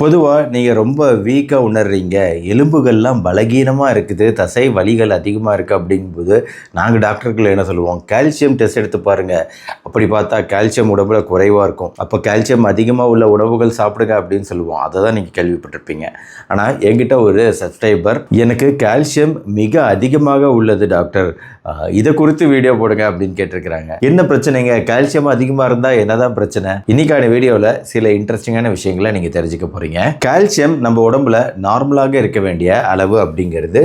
பொதுவாக நீங்கள் ரொம்ப வீக்காக உணர்றீங்க, எலும்புகள்லாம் பலகீனமாக இருக்குது, தசை வலிகள் அதிகமாக இருக்குது அப்படிங்கும்போது நாங்கள் டாக்டர்கள் என்ன சொல்லுவோம், கால்சியம் டெஸ்ட் எடுத்து பாருங்கள். அப்படி பார்த்தா கால்சியம் உடம்புல குறைவாக இருக்கும். அப்போ கால்சியம் அதிகமாக உள்ள உணவுகள் சாப்பிடுங்க அப்படின்னு சொல்லுவோம். அதை தான் நீங்கள் கேள்விப்பட்டிருப்பீங்க. ஆனால் என்கிட்ட ஒரு சப்ஸ்கிரைபர், எனக்கு கால்சியம் மிக அதிகமாக உள்ளது டாக்டர், இதை குறித்து வீடியோ போடுங்க அப்படின்னு கேட்டிருக்கிறாங்க. என்ன பிரச்சனைங்க? கால்சியம் அதிகமாக இருந்தால் என்னதான் பிரச்சனை? இன்னைக்கான வீடியோவில் சில இன்ட்ரெஸ்டிங்கான விஷயங்களை நீங்கள் தெரிஞ்சுக்க போகிறீங்க. கால்சியம் நம்ம உடம்புல நார்மலாக இருக்க வேண்டிய அளவு அப்படிங்கிறது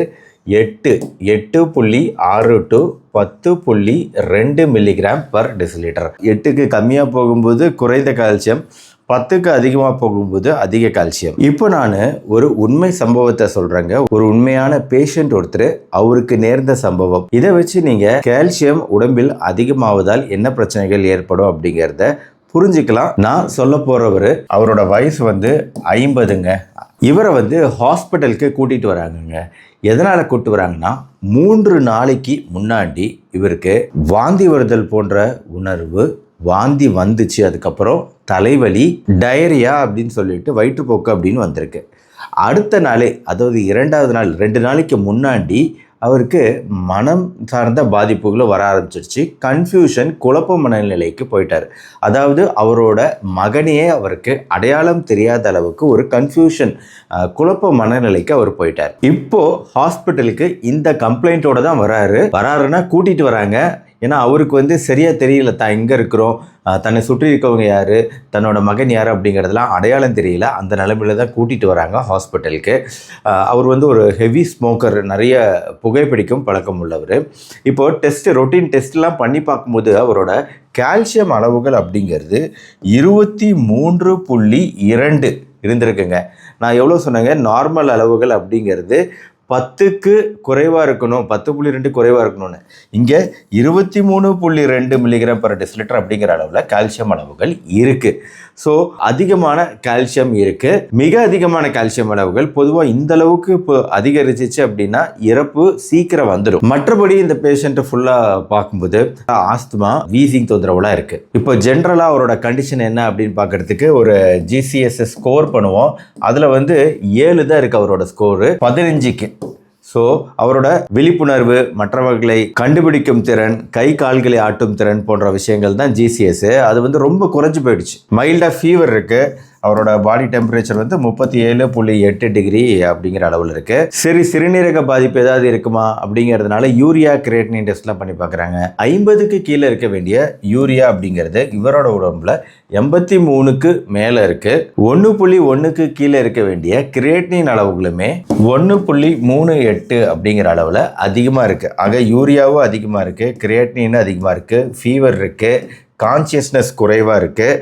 8.6 டு 10.2 மில்லிகிராம் பர் டெசிலிட்டர். 8க்கு கம்மியாக போகும்போது குறைந்த கால்சியம், 10க்கு அதிகமாக போகும்போது அதிக கால்சியம். இப்போ நான் ஒரு உண்மை சம்பவத்தை சொல்கிறேங்க. ஒரு உண்மையான பேஷண்ட் ஒருத்தர், அவருக்கு நேர்ந்த சம்பவம். இதை வச்சு நீங்கள் கால்சியம் உடம்பில் அதிகமாவதால் என்ன பிரச்சனைகள் ஏற்படும் அப்படிங்கிறத புரிஞ்சுக்கலாம். நான் சொல்ல போகிறவர், அவரோட வயசு 50ங்க. இவரை ஹாஸ்பிட்டலுக்கு கூட்டிகிட்டு வராங்கங்க. எதனால் கூப்பிட்டு வராங்கன்னா, 3 நாளைக்கு முன்னாடி இவருக்கு வாந்தி வருதல் போன்ற உணர்வு, வாந்தி வந்துச்சு, அதுக்கப்புறம் தலைவலி, டயரியா அப்படின்னு சொல்லிட்டு வயிற்றுப்போக்கு அப்படின்னு வந்திருக்கு. அடுத்த நாளே, அதாவது 2வது நாள், 2 நாளைக்கு முன்னாடி அவருக்கு மனம் சார்ந்த பாதிப்புகளும் வர ஆரம்பிச்சிருச்சு. கன்ஃபியூஷன், குழப்ப மனநிலைக்கு போயிட்டார். அதாவது அவரோட மகனையே அவருக்கு அடையாளம் தெரியாத அளவுக்கு ஒரு கன்ஃபியூஷன், குழப்ப மனநிலைக்கு அவர் போயிட்டார். இப்போ ஹாஸ்பிட்டலுக்கு இந்த கம்ப்ளைண்ட்டோட தான் வராருன்னா கூட்டிகிட்டு வராங்க. ஏன்னா அவருக்கு சரியாக தெரியல, தான் எங்கே இருக்கிறோம், தன்னை சுற்றி இருக்கவங்க யார், தன்னோட மகன் யார் அப்படிங்கிறதுலாம் அடையாளம் தெரியல. அந்த நிலைமையில தான் கூட்டிகிட்டு வராங்க ஹாஸ்பிட்டலுக்கு. அவர் ஒரு ஹெவி ஸ்மோக்கர், நிறைய புகைப்பிடிக்கும் பழக்கம் உள்ளவர். இப்போது ரொட்டீன் டெஸ்ட்லாம் பண்ணி பார்க்கும்போது அவரோட கால்சியம் அளவுகள் அப்படிங்கிறது 23.2 இருந்திருக்குங்க. நான் எவ்வளோ சொன்னேங்க, நார்மல் அளவுகள் அப்படிங்கிறது 10க்கு குறைவாக இருக்கணும், 10.2 குறைவாக இருக்கணும்னு. இங்கே 23.2 மில்லிகிராம் பர் டெசிலிட்டர் அப்படிங்கிற அளவில் கால்சியம் அளவுகள் இருக்குது. ஸோ அதிகமான கால்சியம் இருக்குது. மிக அதிகமான கால்சியம் அளவுகள் பொதுவாக இந்த அளவுக்கு இப்போ அதிகரிச்சிச்சு அப்படின்னா இறப்பு சீக்கிரம் வந்துடும். மற்றபடி இந்த பேஷண்ட்டை ஃபுல்லாக பார்க்கும்போது ஆஸ்துமா, வீசிங் தொந்தரவுலாம் இருக்குது. இப்போ ஜென்ரலாக அவரோட கண்டிஷன் என்ன அப்படின்னு பார்க்கறதுக்கு ஒரு GCSS ஸ்கோர் பண்ணுவோம். அதில் 7 தான் இருக்குது அவரோட ஸ்கோரு 15க்கு. ஸோ அவரோட விழிப்புணர்வு, மற்றவர்களை கண்டுபிடிக்கும் திறன், கை கால்களை ஆட்டும் திறன் போன்ற விஷயங்கள் தான் GCS. அது ரொம்ப குறைஞ்சி போயிடுச்சு. மைல்டாக ஃபீவர் இருக்குது. அவரோட பாடி டெம்பரேச்சர் 37.8 டிகிரி அப்படிங்கிற அளவில் இருக்குது. சரி, சிறுநீரக பாதிப்பு ஏதாவது இருக்குமா அப்படிங்கிறதுனால யூரியா, கிரியேட்டினின் டெஸ்ட்லாம் பண்ணி பார்க்குறாங்க. 50க்கு கீழே இருக்க வேண்டிய யூரியா அப்படிங்கிறது இவரோட உடம்புல 83க்கு மேலே இருக்குது. 1.1க்கு கீழே இருக்க வேண்டிய கிரியேட்டினின் அளவுகளுமே 1.38 அப்படிங்கிற அளவில் அதிகமாக இருக்குது. ஆக யூரியாவும் அதிகமாக இருக்குது, கிரியேட்டினின் அதிகமாக இருக்குது, ஃபீவர் இருக்குது, கான்சியஸ்னஸ் குறைவாக இருக்குது,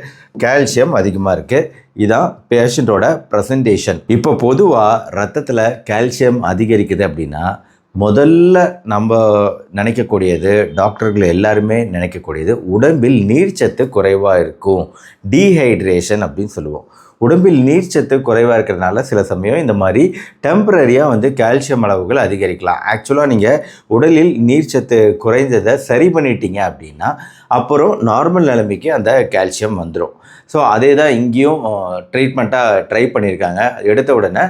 கால்சியம் அதிகமாக இருக்குது. இதான் பேஷண்ட்டோட ப்ரெசன்டேஷன். இப்போ பொதுவாக ரத்தத்தில் கால்சியம் அதிகரிக்குது அப்படின்னா முதல்ல நம்ம நினைக்கக்கூடியது, டாக்டர்கள் எல்லாருமே நினைக்கக்கூடியது, உடம்பில் நீர்ச்சத்து குறைவாக இருக்கும், டீஹைட்ரேஷன் அப்படின்னு சொல்லுவோம். உடம்பில் நீர்ச்சத்து குறைவாக இருக்கிறதுனால சில சமயம் இந்த மாதிரி டெம்பரரியாக கால்சியம் அளவுகள் அதிகரிக்கலாம். ஆக்சுவலாக நீங்கள் உடலில் நீர்ச்சத்து குறைந்ததை சரி பண்ணிட்டீங்க அப்படின்னா அப்புறம் நார்மல் நிலைமைக்கு அந்த கால்சியம் வந்துடும். ஸோ அதே தான் இங்கேயும் ட்ரீட்மெண்ட்டாக ட்ரை பண்ணியிருக்காங்க. எடுத்த உடனே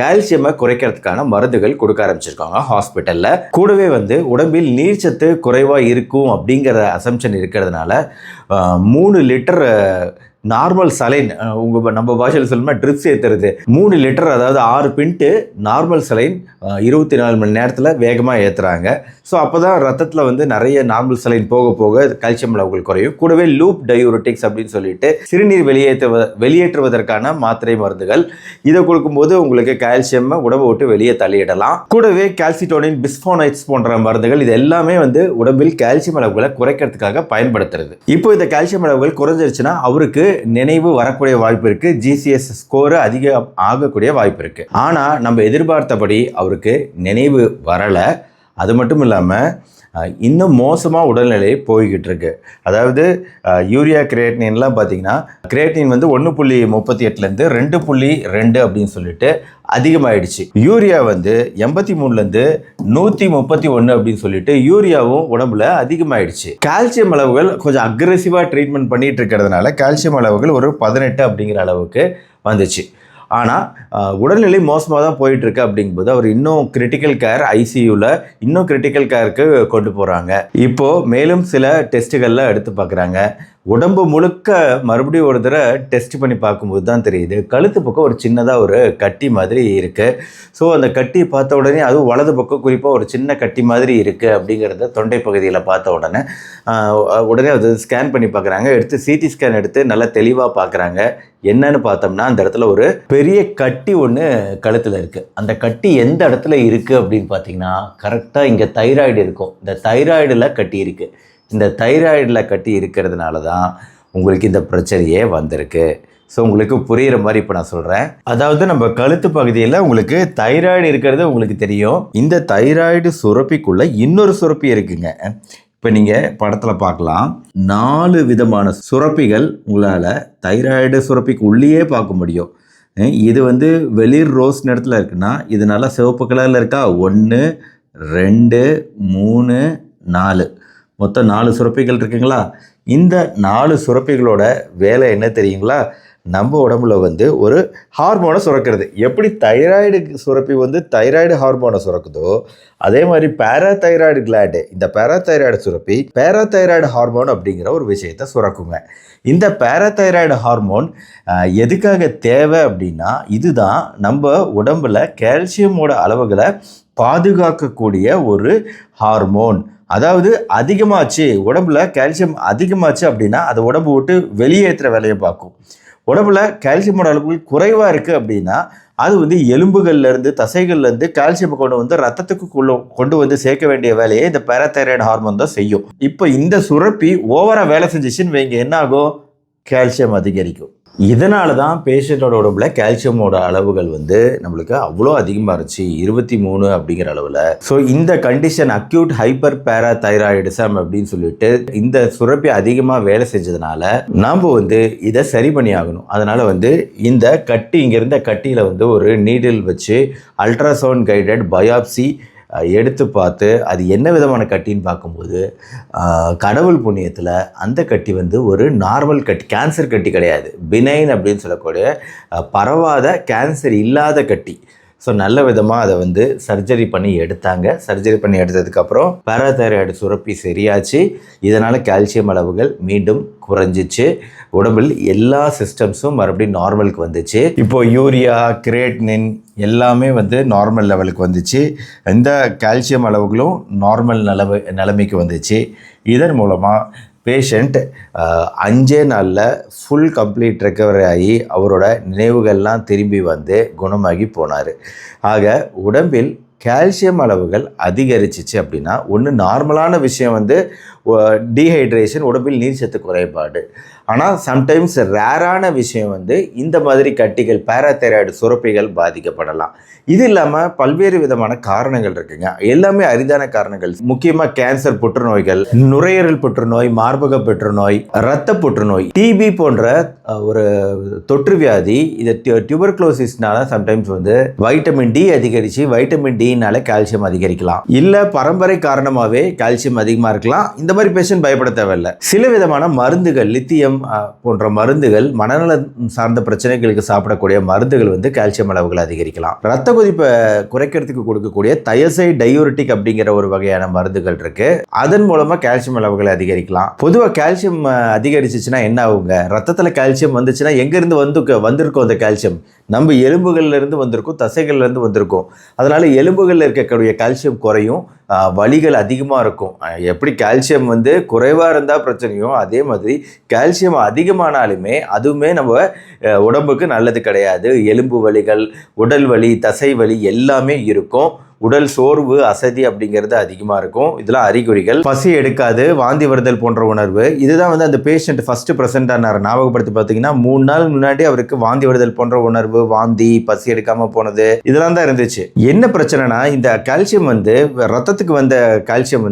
கால்சியமை குறைக்கிறதுக்கான மருந்துகள் கொடுக்க ஆரம்பிச்சிருக்காங்க ஹாஸ்பிட்டலில். கூடவே உடம்பில் நீர்ச்சத்து குறைவாக இருக்கும் அப்படிங்கிற அசம்ஷன் இருக்கிறதுனால 3 லிட்டர் நார்மல் சலைன், நம்ம பாஷையில் சொல்லணும்னா ட்ரிப்ஸ் ஏற்றுறது 3 லிட்டர், அதாவது 6 பின்ட்டு நார்மல் சலைன் 24 மணி நேரத்தில் வேகமாக ஏற்றுறாங்க. ஸோ அப்போ தான் ரத்தத்தில் நிறைய நார்மல் சலைன் போக போக கால்சியம் அளவுகள் குறையும். கூடவே லூப் டயூரிட்டிக்ஸ் அப்படின்னு சொல்லிட்டு சிறுநீர் வெளியேற்றுவதற்கான மாத்திரை மருந்துகள், இதை கொடுக்கும்போது உங்களுக்கு கால்சியம் உடம்பை விட்டு வெளியே தள்ளிடலாம். கூடவே கால்சிட்டோனின், பிஸ்போனைட்ஸ் போன்ற மருந்துகள், இது எல்லாமே உடம்பில் கால்சியம் அளவுகளை குறைக்கிறதுக்காக பயன்படுத்துறது. இப்போ இந்த கால்சியம் அளவுகள் குறைஞ்சிருச்சுன்னா அவருக்கு நினைவு வரக்கூடிய வாய்ப்பு இருக்கு, GCS ஸ்கோர் அதிகம் ஆகக்கூடிய வாய்ப்பு இருக்கு. ஆனா நம்ம எதிர்பார்த்தபடி அவருக்கு நினைவு வரல. அது மட்டும் இல்லாமல் இன்னும் மோசமாக உடல்நிலை போய்கிட்டு இருக்கு. அதாவது யூரியா, கிரியேட்டினின்லாம் பார்த்தீங்கன்னா கிரியேட்டின் 1.38லேருந்து 2.2 அப்படின்னு சொல்லிட்டு அதிகமாகிடுச்சு. யூரியா 83லேருந்து 131 அப்படின்னு சொல்லிட்டு யூரியாவும் உடம்புல அதிகமாகிடுச்சு. கால்சியம் அளவுகள் கொஞ்சம் அக்ரெசிவாக ட்ரீட்மெண்ட் பண்ணிட்டு இருக்கிறதுனால கால்சியம் அளவுகள் ஒரு 18 அப்படிங்கிற அளவுக்கு வந்துச்சு. ஆனால் உடல்நிலை மோசமாக தான் போயிட்டுருக்கு அப்படிங்கும்போது அவர் இன்னும் கிரிட்டிக்கல் கேர் ஐசியூவில் இன்னும் கிரிட்டிக்கல் கேருக்கு கொண்டு போகிறாங்க. இப்போது மேலும் சில டெஸ்ட்டுகளில் எடுத்து பார்க்குறாங்க. உடம்பு முழுக்க மறுபடியும் ஒரு தடவை டெஸ்ட் பண்ணி பார்க்கும்போது தான் தெரியுது கழுத்து பக்கம் ஒரு சின்னதாக ஒரு கட்டி மாதிரி இருக்குது. ஸோ அந்த கட்டி பார்த்த உடனே அதுவும் வலது பக்கம் குறிப்பாக ஒரு சின்ன கட்டி மாதிரி இருக்குது அப்படிங்கிறத தொண்டை பகுதியில் பார்த்த உடனே அது ஸ்கேன் பண்ணி பார்க்குறாங்க. எடுத்து சிடி ஸ்கேன் எடுத்து நல்லா தெளிவாக பார்க்குறாங்க. என்னன்னு பார்த்தோம்னா அந்த இடத்துல ஒரு பெரிய கட்டி ஒன்று கழுத்தில் இருக்குது. அந்த கட்டி எந்த இடத்துல இருக்குது அப்படின்னு பார்த்தீங்கன்னா கரெக்டாக இங்கே தைராய்டு இருக்கும். இந்த தைராய்டில் கட்டி இருக்குது. இந்த தைராய்டில் கட்டி இருக்கிறதுனால தான் உங்களுக்கு இந்த பிரச்சனையே வந்திருக்கு. ஸோ உங்களுக்கு புரிகிற மாதிரி இப்போ நான் சொல்கிறேன். அதாவது நம்ம கழுத்து பகுதியில் உங்களுக்கு தைராய்டு இருக்கிறது உங்களுக்கு தெரியும். இந்த தைராய்டு சுரப்பிக்குள்ளே இன்னொரு சுரப்பி இருக்குங்க. இப்போ நீங்கள் படத்தில் பார்க்கலாம் 4 விதமான சுரப்பிகள் உங்களால் தைராய்டு சுரப்பிக்கு உள்ளேயே பார்க்க முடியும். இது வெளிர் ரோஸ் நிறத்தில் இருக்குன்னா இது நல்லா சிவப்பு கலரில் இருக்கா. 1 2 3 4 மொத்தம் 4 சுரப்பிகள் இருக்குங்களா. இந்த 4 சுரப்பிகளோட வேலை என்ன தெரியுங்களா? நம்ம உடம்புல ஒரு ஹார்மோனை சுரக்கிறது. எப்படி தைராய்டு சுரப்பி தைராய்டு ஹார்மோனை சுரக்குதோ அதே மாதிரி பேராதைராய்டு கிளாண்டு இந்த பேராதைராய்டு சுரப்பி பேராதைராய்டு ஹார்மோன் அப்படிங்கிற ஒரு விஷயத்தை சுரக்குங்க. இந்த பேராதைராய்டு ஹார்மோன் எதுக்காக தேவை அப்படின்னா இதுதான் நம்ம உடம்புல கால்சியமோட அளவுகளை பாதுகாக்கக்கூடிய ஒரு ஹார்மோன். அதாவது அதிகமாச்சு உடம்புல கால்சியம் அதிகமாச்சு அப்படின்னா அதை உடம்பு விட்டு வெளியேற்றுற வேலையை பார்க்கும். உடம்புல கால்சியமோட அளவுகள் குறைவாக இருக்குது அப்படின்னா அது எலும்புகள்லேருந்து தசைகள்லேருந்து கால்சியம் ரத்தத்துக்கு கொண்டு சேர்க்க வேண்டிய வேலையை இந்த பேராதைராய்டு ஹார்மோன் தான் செய்யும். இப்போ இந்த சுரப்பி ஓவராக வேலை செஞ்சிச்சுன்னு வைங்க என்ன ஆகும்? கால்சியம் அதிகரிக்கும். இதனால தான் பேஷண்ட்டோட உடம்புல கால்சியமோட அளவுகள் நம்மளுக்கு அவ்வளோ அதிகமாக இருந்துச்சு 23 அப்படிங்கிற அளவில். ஸோ இந்த கண்டிஷன் அக்யூட் ஹைப்பர் பேராதைராய்டிசம் அப்படின்னு சொல்லிட்டு இந்த சுரப்பி அதிகமாக வேலை செஞ்சதுனால நாம் இதை சரி பண்ணி ஆகணும். அதனால் இந்த கட்டி இங்கிருந்த கட்டியில் ஒரு நீடில் வச்சு அல்ட்ராசவுண்ட் கைடட் பயாப்சி எடுத்து பார்த்து அது என்ன விதமான கட்டின்னு பார்க்கும்போது கடவுள் புண்ணியத்தில் அந்த கட்டி ஒரு நார்மல் கட்டி, கேன்சர் கட்டி கிடையாது, பினைன் அப்படின்னு சொல்லக்கூடிய பரவாத கேன்சர் இல்லாத கட்டி. ஸோ நல்ல விதமாக அதை சர்ஜரி பண்ணி எடுத்தாங்க. சர்ஜரி பண்ணி எடுத்ததுக்கப்புறம் பேராதைராய்டு சுரப்பி சரியாச்சு. இதனால் கால்சியம் அளவுகள் மீண்டும் குறைஞ்சிச்சு. உடம்பில் எல்லா சிஸ்டம்ஸும் மறுபடியும் நார்மலுக்கு வந்துச்சு. இப்போது யூரியா கிரியேட்டினின் எல்லாமே நார்மல் லெவலுக்கு வந்துச்சு. இந்த கால்சியம் அளவுகளும் நார்மல் நிலைமைக்கு வந்துச்சு. இதன் மூலமாக பேஷண்ட் 5 நாளில் ஃபுல் கம்ப்ளீட் ரெக்கவரி ஆகி அவரோட நினைவுகள்லாம் திரும்பி குணமாகி போனார். ஆக உடம்பில் கால்சியம் அளவுகள் அதிகரிச்சிச்சு அப்படின்னா ஒன்று நார்மலான விஷயம் டீஹைட்ரேஷன், உடம்பில் நீர் சத்து குறைபாடு. ஆனால் சம்டைம்ஸ் ரேரான விஷயம் இந்த மாதிரி கட்டிகள் பேராதைராய்டு சுரப்பிகள் பாதிக்கப்படலாம். இது இல்லாமல் பல்வேறு விதமான காரணங்கள் இருக்குங்க. எல்லாமே அரிதான காரணங்கள். முக்கியமாக கேன்சர், புற்றுநோய்கள், நுரையீரல் புற்றுநோய், மார்பக புற்றுநோய், இரத்த புற்றுநோய், டிபி போன்ற ஒரு தொற்று வியாதி. இது டியூபர்குலோசிஸ்னால சம்டைம்ஸ் வைட்டமின் டி அதிகரித்து வைட்டமின் டினால கால்சியம் அதிகரிக்கலாம். இல்லை பரம்பரை காரணமாகவே கால்சியம் அதிகமாக இருக்கலாம். இந்த மாதிரி பேஷண்ட் பயப்பட தேவையில்லை. சில விதமான மருந்துகள், லித்தியம் போன்ற மருந்துகள், மனநலம் சார்ந்த பிரச்சனைகளுக்கு சாப்பிடக்கூடிய மருந்துகள் கால்சியம் அளவுகள் அதிகரிக்கலாம். ரத்த கொதிப்பை குறைக்கிறதுக்கு கொடுக்கக்கூடிய தயசைட் டயூரிட்டிக் அப்படிங்கிற ஒரு வகையான மருந்துகள் இருக்கு. அதன் மூலமா கால்சியம் அளவுகளை அதிகரிக்கலாம். பொதுவாக கால்சியம் அதிகரிச்சிச்சுன்னா என்ன ஆகுங்க? ரத்தத்தில் கால்சியம் வந்துச்சுன்னா எங்கேருந்து வந்திருக்கும் அந்த கால்சியம்? நம்ம எலும்புகள்ல இருந்து வந்திருக்கும், தசைகள்ல இருந்து வந்திருக்கும். அதனால எலும்புகளில் இருக்கக்கூடிய கால்சியம் குறையும், வலிகள் அதிகமாக இருக்கும். எப்படி கால்சியம் குறைவாக இருந்தால் பிரச்சனையோ அதே மாதிரி கால்சியம் அதிகமானாலுமே அதுவுமே நம்ம உடம்புக்கு நல்லது கிடையாது. எலும்பு வலிகள், உடல் வலி, தசை வலி எல்லாமே இருக்கும். உடல் சோர்வு, அசதி அப்படிங்கிறது அதிகமாக இருக்கும். இதெல்லாம் அறிகுறிகள். பசி எடுக்காது, வாந்தி வருதல் போன்ற உணர்வு. இதுதான் அந்த பேஷண்ட் ஃபர்ஸ்ட் ப்ரெசென்ட் ஆனார். ஞாபகப்படுத்தி பார்த்தீங்கன்னா 3 நாள் முன்னாடி அவருக்கு வாந்தி வருதல் போன்ற உணர்வு, வாந்தி, பசி எடுக்காம போனது இதெல்லாம் தான் இருந்துச்சு. என்ன பிரச்சனைனா இந்த கால்சியம் ரத்தத்துக்கு வந்த கால்சியம்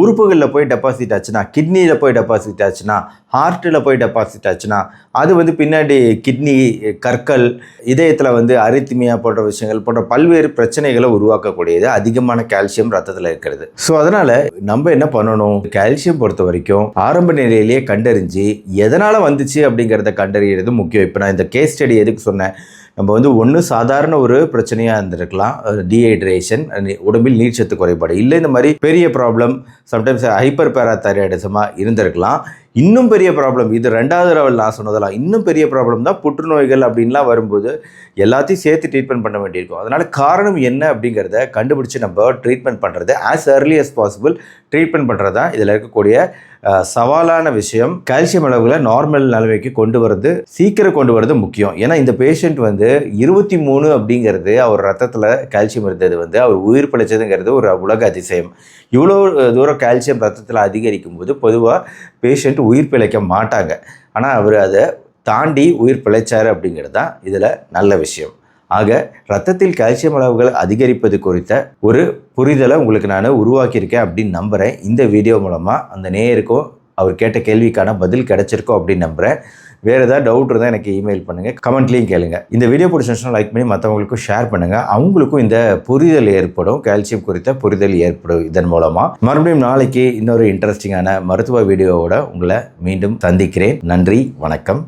உறுப்புகளில் போய் டெபாசிட் ஆச்சுன்னா, கிட்னியில் போய் டெபாசிட் ஆச்சுன்னா, ஹார்ட்டில் போய் டெபாசிட் ஆச்சுன்னா அது பின்னாடி கிட்னி, கற்கள், இதயத்தில் அரித்மியா போன்ற விஷயங்கள் போன்ற பல்வேறு பிரச்சனைகளை உருவாக்கக்கூடியது அதிகமான கால்சியம் ரத்தத்தில் இருக்கிறது. ஸோ அதனால் நம்ம என்ன பண்ணணும்? கால்சியம் பொறுத்த வரைக்கும் ஆரம்ப நிலையிலேயே கண்டறிஞ்சு எதனால் வந்துச்சு அப்படிங்கிறத கண்டறிகிறது முக்கியம். இப்போ நான் இந்த கேஸ் ஸ்டடி எதுக்கு சொன்னேன்? நம்ம வந்து ஒன்று சாதாரண ஒரு பிரச்சனையாக இருந்திருக்கலாம், டீஹைட்ரேஷன், உடம்பில் நீர்ச்சத்து குறைபாடு, இல்லை இந்த மாதிரி பெரிய ப்ராப்ளம், சம்டைம்ஸ் ஹைப்பர் பேராதைராய்டிசமாக இருந்திருக்கலாம். இன்னும் பெரிய ப்ராப்ளம், இது 2வது லெவல் நான் சொன்னதெல்லாம், இன்னும் பெரிய ப்ராப்ளம் தான் புற்றுநோய்கள் அப்படின்லாம் வரும்போது எல்லாத்தையும் சேர்த்து ட்ரீட்மெண்ட் பண்ண வேண்டியிருக்கும். அதனால் காரணம் என்ன அப்படிங்கிறத கண்டுபிடிச்சி நம்ம ட்ரீட்மெண்ட் பண்ணுறது as early as possible treatment பண்ணுறது தான் இதில் இருக்கக்கூடிய சவாலான விஷயம். கால்சியம் அளவுகளை நார்மல் நிலைமைக்கு கொண்டு வரது, சீக்கிரம் கொண்டு வரது முக்கியம். ஏன்னா இந்த பேஷண்ட் வந்து 23 அப்படிங்கிறது அவர் ரத்தத்தில் கால்சியம் இருந்தது வந்து அவர் உயிர் பிழைச்சதுங்கிறது ஒரு உலக அதிசயம். இவ்வளோ தூரம் கால்சியம் ரத்தத்தில் அதிகரிக்கும் போது பொதுவாக பேஷண்ட் உயிர் பிழைக்க மாட்டாங்க. ஆனால் அவர் அதை தாண்டி உயிர் பிழைச்சார் அப்படிங்கிறது தான் இதில் நல்ல விஷயம். ஆக ரத்தத்தில் கால்சியம் அளவுகள் அதிகரிப்பது குறித்த ஒரு புரிதலை உங்களுக்கு நான் உருவாக்கியிருக்கேன் அப்படின்னு நம்புகிறேன். இந்த வீடியோ மூலமாக அந்த நேயருக்கும் அவர் கேட்ட கேள்விக்கான பதில் கிடைச்சிருக்கோம் அப்படின்னு நம்புகிறேன். வேறு ஏதாவது டவுட் இருந்தால் எனக்கு இமெயில் பண்ணுங்கள், கமெண்ட்லேயும் கேளுங்க. இந்த வீடியோ பிடிச்சிருந்துச்சுன்னா லைக் பண்ணி மற்றவங்களுக்கும் ஷேர் பண்ணுங்கள். அவங்களுக்கும் இந்த புரிதல் ஏற்படும், கால்சியம் குறித்த புரிதல் ஏற்படும். இதன் மூலமாக மறுபடியும் நாளைக்கு இன்னொரு இன்ட்ரெஸ்டிங்கான மருத்துவ வீடியோவோட உங்களை மீண்டும் சந்திக்கிறேன். நன்றி, வணக்கம்.